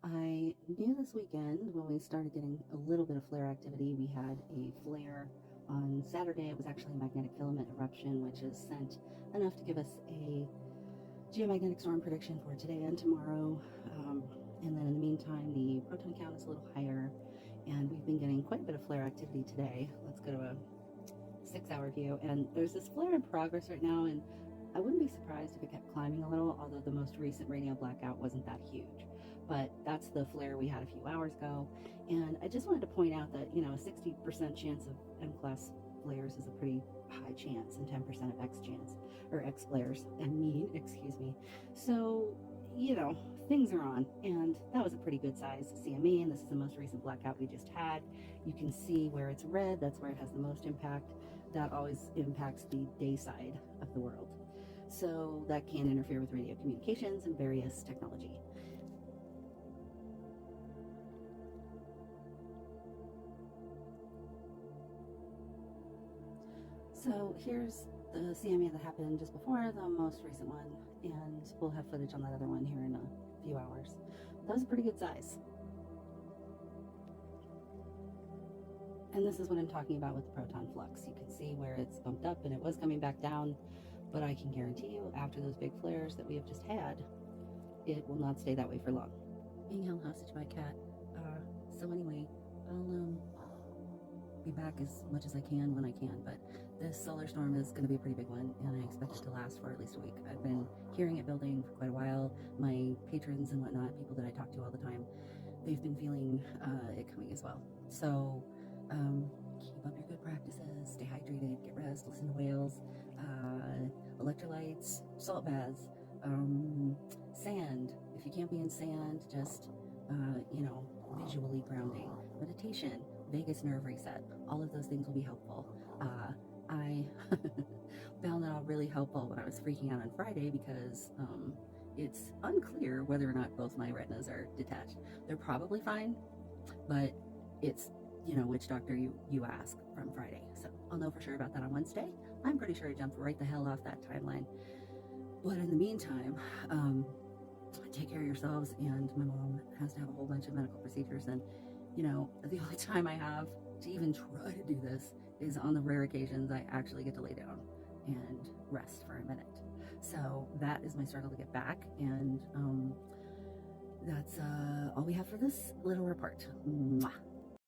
I knew this weekend when we started getting a little bit of flare activity. We had a flare on Saturday. It was actually a magnetic filament eruption, which is sent enough to give us a geomagnetic storm prediction for today and tomorrow. And then in the meantime, the proton count is a little higher, and we've been getting quite a bit of flare activity today. Let's go to a 6-hour view, and there's this flare in progress right now, and I wouldn't be surprised if it kept climbing a little, although the most recent radio blackout wasn't that huge. But that's the flare we had a few hours ago. And I just wanted to point out that, a 60% chance of M-class flares is a pretty high chance, and 10% of X chance, or X flares, excuse me. So, things are on, and that was a pretty good size CME, and this is the most recent blackout we just had. You can see where it's red, that's where it has the most impact. That always impacts the day side of the world. So that can interfere with radio communications and various technology. So here's the CME that happened just before the most recent one, and we'll have footage on that other one here in a few hours. That was a pretty good size. And this is what I'm talking about with the proton flux. You can see where it's bumped up and it was coming back down, but I can guarantee you after those big flares that we have just had, it will not stay that way for long. Being held hostage by a cat. So anyway, I'll be back as much as I can when I can, but this solar storm is going to be a pretty big one, and I expect it to last for at least a week. I've been hearing it building for quite a while. My patrons and whatnot, people that I talk to all the time, they've been feeling it coming as well. So keep up your good practices, stay hydrated, get rest, listen to whales, electrolytes, salt baths, sand. If you can't be in sand, just visually grounding, meditation, vagus nerve reset. All of those things will be helpful. I found that all really helpful when I was freaking out on Friday because it's unclear whether or not both my retinas are detached. They're probably fine, but it's which doctor you ask from Friday. So I'll know for sure about that on Wednesday. I'm pretty sure I jumped right the hell off that timeline. But in the meantime, take care of yourselves, and my mom has to have a whole bunch of medical procedures, and the only time I have to even try to do this is on the rare occasions I actually get to lay down and rest for a minute. So that is my struggle to get back, and that's all we have for this little report. Mwah.